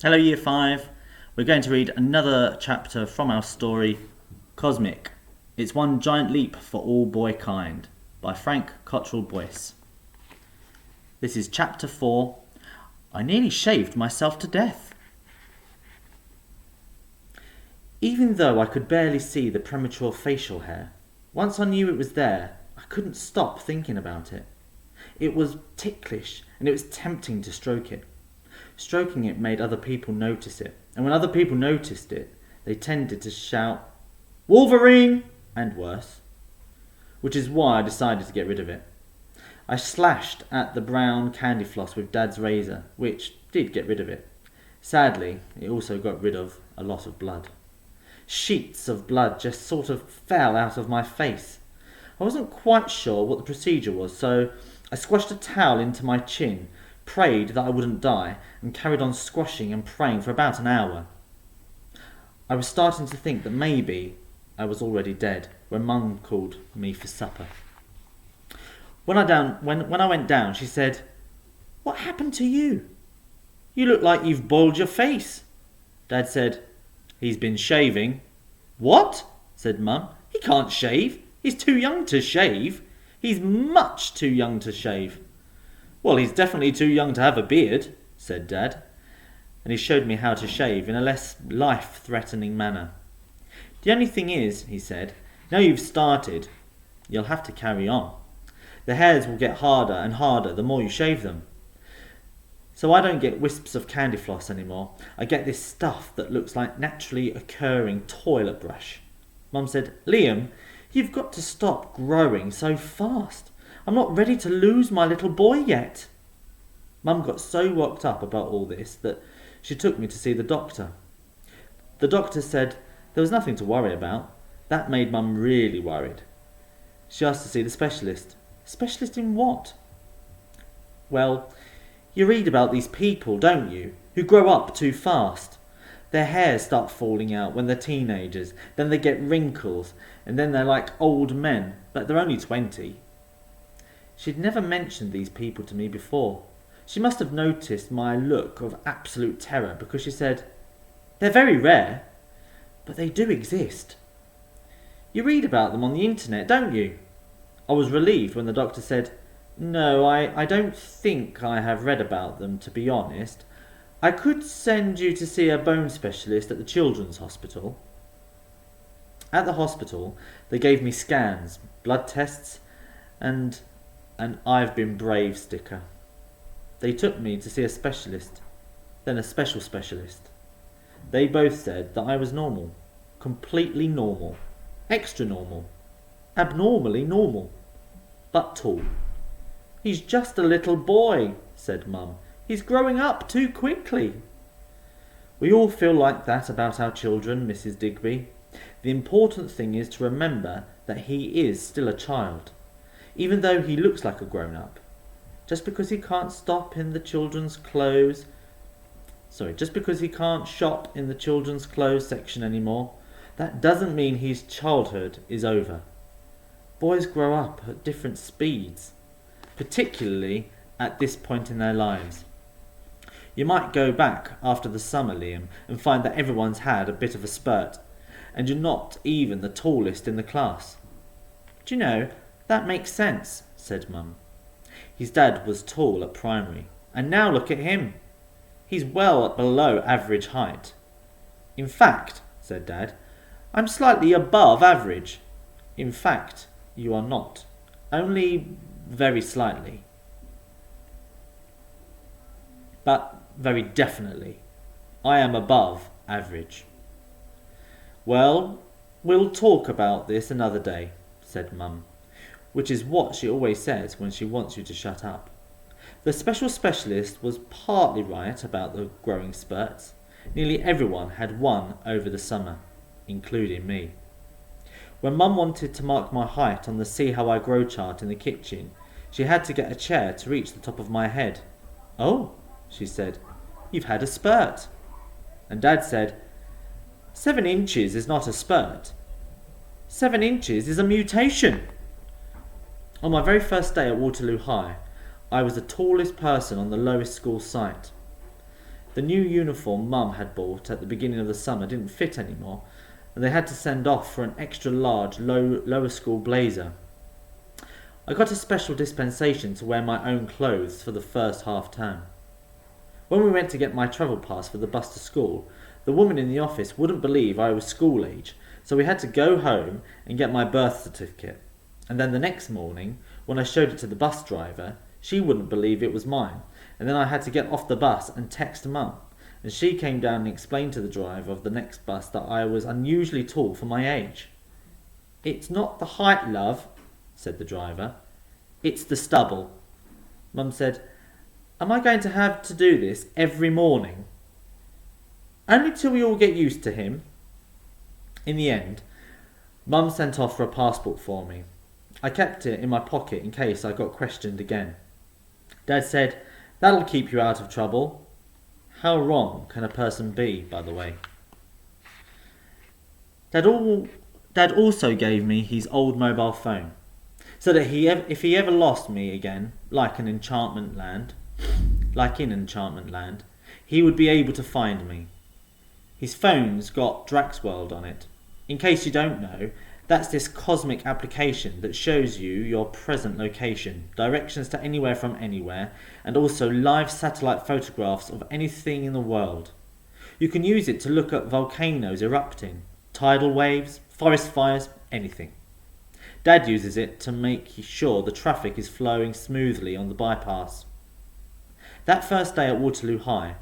Hello Year 5, we're going to read another chapter from our story, Cosmic. It's One Giant Leap for All Boy Kind by Frank Cottrell Boyce. This is chapter 4, I nearly shaved myself to death. Even though I could barely see the premature facial hair, once I knew it was there, I couldn't stop thinking about it. It was ticklish and it was tempting to stroke it. Stroking it made other people notice it, and when other people noticed it, they tended to shout, "Wolverine!" and worse, which is why I decided to get rid of it. I slashed at the brown candy floss with Dad's razor, which did get rid of it. Sadly, it also got rid of a lot of blood. Sheets of blood just sort of fell out of my face. I wasn't quite sure what the procedure was, so I squashed a towel into my chin, prayed that I wouldn't die, and carried on squashing and praying for about an hour. I was starting to think that maybe I was already dead when Mum called me for supper. When I went down, she said, "What happened to you? You look like you've boiled your face." Dad said, "He's been shaving." "What?" said Mum. "He can't shave. He's too young to shave. He's much too young to shave." "Well, he's definitely too young to have a beard," said Dad, and he showed me how to shave in a less life-threatening manner. "The only thing is," he said, "now you've started, you'll have to carry on. The hairs will get harder and harder the more you shave them. So I don't get wisps of candy floss anymore. I get this stuff that looks like naturally occurring toilet brush." Mum said, "Liam, you've got to stop growing so fast. I'm not ready to lose my little boy yet." Mum got so worked up about all this that she took me to see the doctor. The doctor said there was nothing to worry about. That made Mum really worried. She asked to see the specialist. "Specialist in what?" "Well, you read about these people, don't you, who grow up too fast. Their hairs start falling out when they're teenagers, then they get wrinkles, and then they're like old men, but they're only 20. She'd never mentioned these people to me before. She must have noticed my look of absolute terror because she said, "They're very rare, but they do exist. You read about them on the internet, don't you?" I was relieved when the doctor said, "No, I don't think I have read about them, to be honest. I could send you to see a bone specialist at the children's hospital." At the hospital, they gave me scans, blood tests, and an "I've been brave" sticker. They took me to see a specialist, then a special specialist. They both said that I was normal, completely normal, extra normal, abnormally normal, but tall. "He's just a little boy," said Mum. "He's growing up too quickly." "We all feel like that about our children, Mrs. Digby. The important thing is to remember that he is still a child, even though he looks like a grown-up. Just because he can't shop in the children's clothes section anymore, that doesn't mean his childhood is over. Boys grow up at different speeds, particularly at this point in their lives. You might go back after the summer, Liam, and find that everyone's had a bit of a spurt, and you're not even the tallest in the class." "Do you know, that makes sense," said Mum. His dad was tall at primary, and now look at him. He's well below average height. "In fact," said Dad, "I'm slightly above average." "In fact, you are not. Only very slightly. But very definitely, I am above average." "Well, we'll talk about this another day," said Mum, which is what she always says when she wants you to shut up. The special specialist was partly right about the growing spurts. Nearly everyone had one over the summer, including me. When Mum wanted to mark my height on the See How I Grow chart in the kitchen, she had to get a chair to reach the top of my head. "Oh," she said, "you've had a spurt." And Dad said, 7 inches is not a spurt. 7 inches is a mutation." On my very first day at Waterloo High, I was the tallest person on the lowest school site. The new uniform Mum had bought at the beginning of the summer didn't fit anymore, and they had to send off for an extra large lower school blazer. I got a special dispensation to wear my own clothes for the first half term. When we went to get my travel pass for the bus to school, the woman in the office wouldn't believe I was school age, so we had to go home and get my birth certificate. And then the next morning, when I showed it to the bus driver, she wouldn't believe it was mine, and then I had to get off the bus and text Mum, and she came down and explained to the driver of the next bus that I was unusually tall for my age. "It's not the height, love," said the driver. "It's the stubble." Mum said, "Am I going to have to do this every morning?" "Only till we all get used to him." In the end, Mum sent off for a passport for me. I kept it in my pocket in case I got questioned again. Dad said, "That'll keep you out of trouble." How wrong can a person be, by the way? Dad also gave me his old mobile phone, so that if he ever lost me again, like in Enchantment Land, he would be able to find me. His phone's got Draxworld on it. In case you don't know, that's this cosmic application that shows you your present location, directions to anywhere from anywhere, and also live satellite photographs of anything in the world. You can use it to look at volcanoes erupting, tidal waves, forest fires, anything. Dad uses it to make sure the traffic is flowing smoothly on the bypass. That first day at Waterloo High,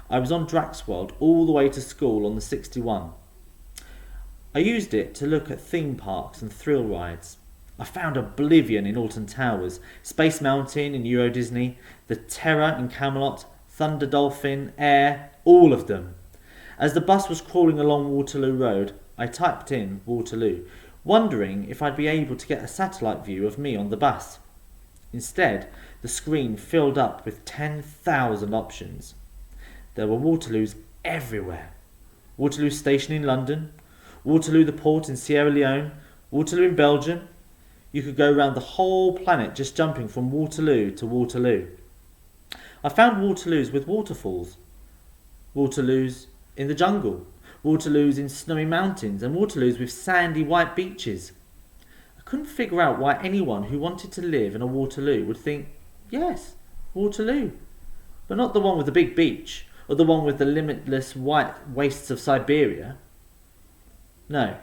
I was on Draxworld all the way to school on the 61. I used it to look at theme parks and thrill rides. I found Oblivion in Alton Towers, Space Mountain in Euro Disney, the Terror in Camelot, Thunder Dolphin, Air, all of them. As the bus was crawling along Waterloo Road, I typed in Waterloo, wondering if I'd be able to get a satellite view of me on the bus. Instead, the screen filled up with 10,000 options. There were Waterloos everywhere. Waterloo Station in London, Waterloo the port in Sierra Leone, Waterloo in Belgium. You could go around the whole planet just jumping from Waterloo to Waterloo. I found Waterloos with waterfalls, Waterloos in the jungle, Waterloos in snowy mountains, and Waterloos with sandy white beaches. I couldn't figure out why anyone who wanted to live in a Waterloo would think, yes, Waterloo, but not the one with the big beach, or the one with the limitless white wastes of Siberia. No,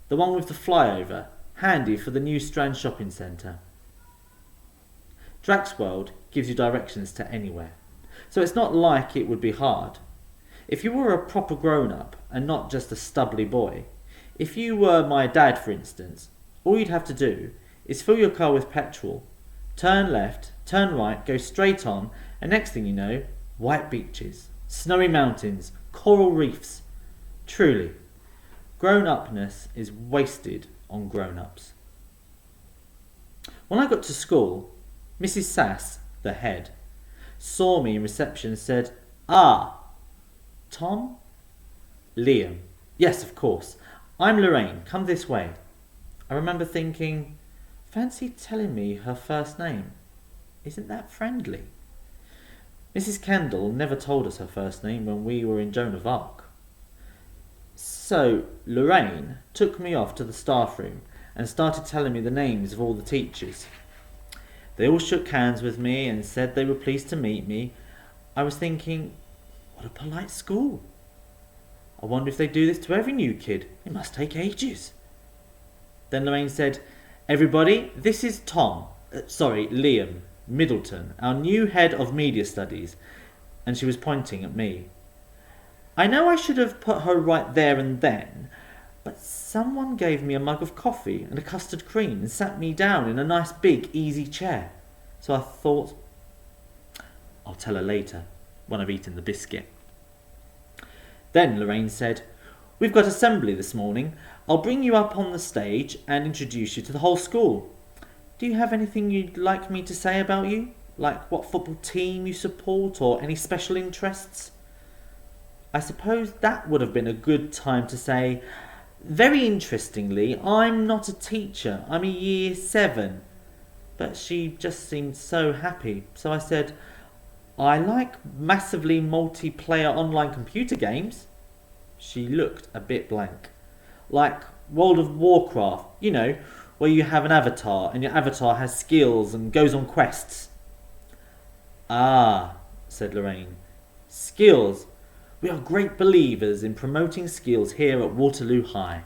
the one with the flyover, handy for the New Strand shopping centre. Draxworld gives you directions to anywhere, so it's not like it would be hard. If you were a proper grown-up and not just a stubbly boy, if you were my dad for instance, all you'd have to do is fill your car with petrol, turn left, turn right, go straight on, and next thing you know, white beaches, snowy mountains, coral reefs. Truly, grown-upness is wasted on grown-ups. When I got to school, Mrs. Sass, the head, saw me in reception and said, "Ah, Tom?" "Liam." "Yes, of course. I'm Lorraine. Come this way." I remember thinking, fancy telling me her first name. Isn't that friendly? Mrs. Kendall never told us her first name when we were in Joan of Arc. So Lorraine took me off to the staff room and started telling me the names of all the teachers. They all shook hands with me and said they were pleased to meet me. I was thinking, what a polite school. I wonder if they do this to every new kid. It must take ages. Then Lorraine said, "Everybody, this is Liam Middleton, our new head of media studies," and she was pointing at me. I know I should have put her right there and then, but someone gave me a mug of coffee and a custard cream and sat me down in a nice big easy chair. So I thought, I'll tell her later, when I've eaten the biscuit. Then Lorraine said, "We've got assembly this morning. I'll bring you up on the stage and introduce you to the whole school. Do you have anything you'd like me to say about you? Like what football team you support or any special interests?" I suppose that would have been a good time to say, "Very interestingly, I'm not a teacher, I'm a year 7. But she just seemed so happy, so I said, I like massively multiplayer online computer games. She looked a bit blank. Like World of Warcraft, where you have an avatar and your avatar has skills and goes on quests. Ah, said Lorraine. Skills. We are great believers in promoting skills here at Waterloo High.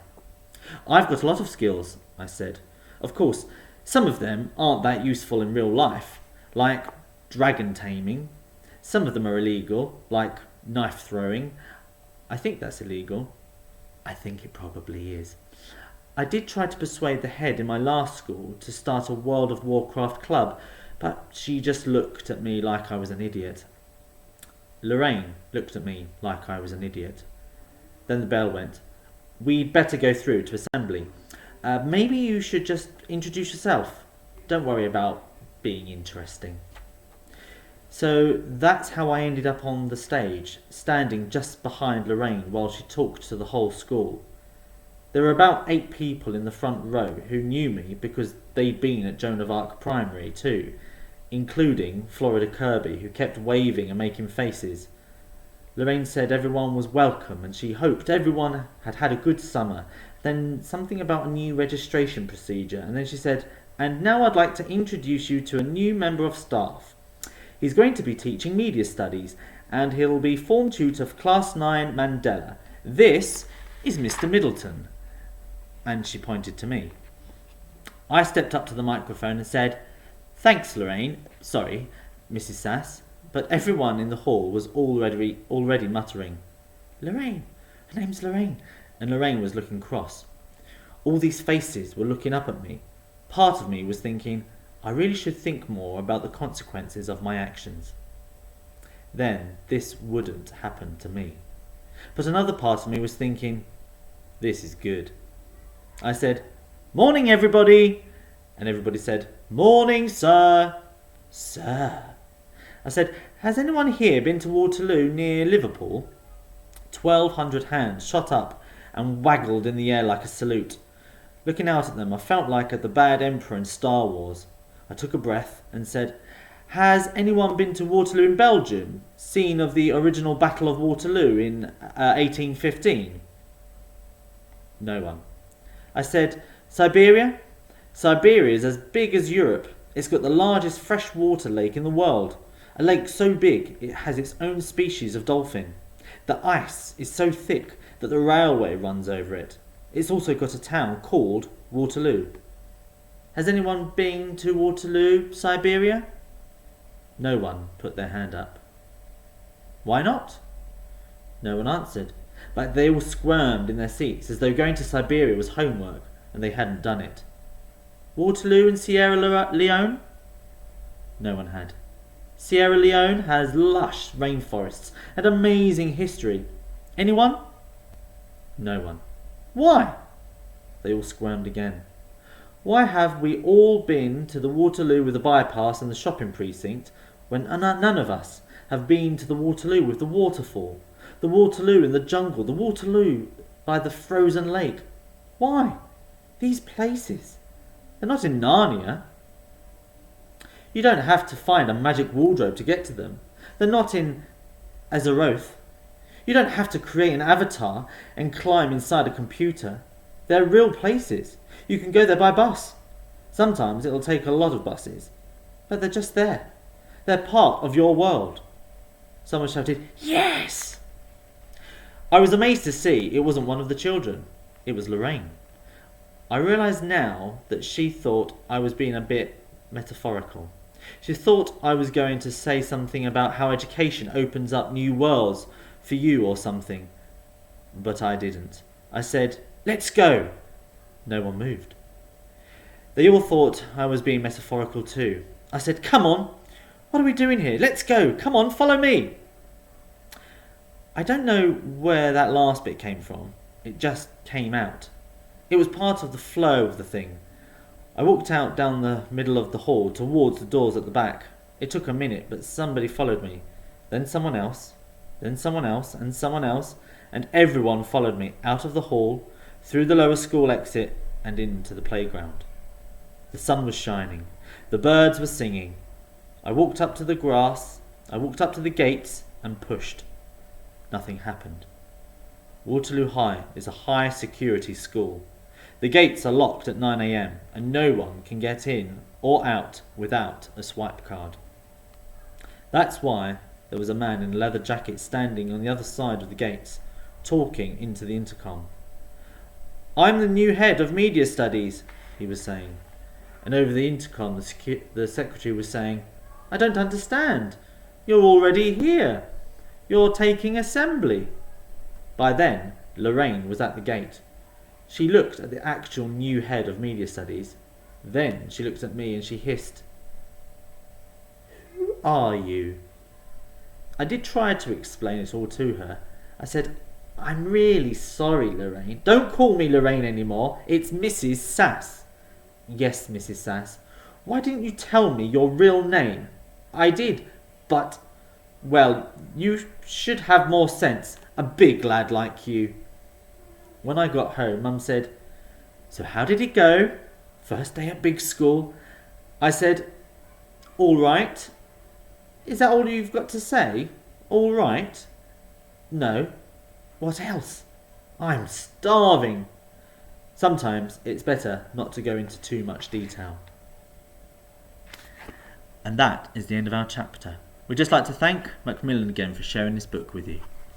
I've got a lot of skills, I said. Of course, some of them aren't that useful in real life, like dragon taming. Some of them are illegal, like knife throwing. I think that's illegal. I think it probably is. I did try to persuade the head in my last school to start a World of Warcraft club, but she just looked at me like I was an idiot. Lorraine looked at me like I was an idiot. Then the bell went. We'd better go through to assembly. Maybe you should just introduce yourself. Don't worry about being interesting. So that's how I ended up on the stage, standing just behind Lorraine while she talked to the whole school. There were about 8 people in the front row who knew me because they'd been at Joan of Arc Primary too, including Florida Kirby, who kept waving and making faces. Lorraine said everyone was welcome and she hoped everyone had had a good summer. Then something about a new registration procedure, and then she said, "And now I'd like to introduce you to a new member of staff. He's going to be teaching media studies, and he'll be form tutor for Class 9 Mandela. This is Mr. Middleton." And she pointed to me. I stepped up to the microphone and said, "Thanks, Lorraine. Sorry, Mrs. Sass." But everyone in the hall was already muttering, "Lorraine, her name's Lorraine." And Lorraine was looking cross. All these faces were looking up at me. Part of me was thinking, I really should think more about the consequences of my actions. Then this wouldn't happen to me. But another part of me was thinking, this is good. I said, "Morning, everybody." And everybody said, "Morning, sir." Sir. I said, "Has anyone here been to Waterloo near Liverpool?" 1,200 hands shot up and waggled in the air like a salute. Looking out at them, I felt like the bad emperor in Star Wars. I took a breath and said, "Has anyone been to Waterloo in Belgium, scene of the original Battle of Waterloo in 1815? No one. I said, "Siberia? Siberia is as big as Europe. It's got the largest freshwater lake in the world. A lake so big it has its own species of dolphin. The ice is so thick that the railway runs over it. It's also got a town called Waterloo. Has anyone been to Waterloo, Siberia?" No one put their hand up. Why not? No one answered, but they all squirmed in their seats as though going to Siberia was homework and they hadn't done it. Waterloo and Sierra Leone? No one had. Sierra Leone has lush rainforests and amazing history. Anyone? No one. Why? They all squirmed again. Why have we all been to the Waterloo with the bypass and the shopping precinct when none of us have been to the Waterloo with the waterfall, the Waterloo in the jungle, the Waterloo by the frozen lake? Why? These places. They're not in Narnia. You don't have to find a magic wardrobe to get to them. They're not in Azeroth. You don't have to create an avatar and climb inside a computer. They're real places. You can go there by bus. Sometimes it'll take a lot of buses. But they're just there. They're part of your world. Someone shouted, "Yes!" I was amazed to see it wasn't one of the children. It was Lorraine. I realised now that she thought I was being a bit metaphorical. She thought I was going to say something about how education opens up new worlds for you or something. But I didn't. I said, "Let's go." No one moved. They all thought I was being metaphorical too. I said, "Come on. What are we doing here? Let's go. Come on, follow me." I don't know where that last bit came from. It just came out. It was part of the flow of the thing. I walked out down the middle of the hall towards the doors at the back. It took a minute, but somebody followed me. Then someone else. Then someone else, and someone else, and everyone followed me out of the hall, through the lower school exit, and into the playground. The sun was shining. The birds were singing. I walked up to the grass I walked up to the gates and pushed. Nothing happened. Waterloo High is a high security school. The gates are locked at 9 a.m. and no one can get in or out without a swipe card. That's why there was a man in a leather jacket standing on the other side of the gates, talking into the intercom. "I'm the new head of media studies," he was saying. And over the intercom the secretary was saying, "I don't understand. You're already here. You're taking assembly." By then, Lorraine was at the gate. She looked at the actual new head of media studies. Then she looked at me and she hissed, "Who are you?" I did try to explain it all to her. I said, "I'm really sorry, Lorraine." "Don't call me Lorraine anymore. It's Mrs. Sass." "Yes, Mrs. Sass. Why didn't you tell me your real name?" "I did, but..." "Well, you should have more sense. A big lad like you." When I got home, Mum said, "So how did it go? First day at big school?" I said, "All right." "Is that all you've got to say? All right?" "No." "What else? I'm starving." Sometimes it's better not to go into too much detail. And that is the end of our chapter. We'd just like to thank Macmillan again for sharing this book with you.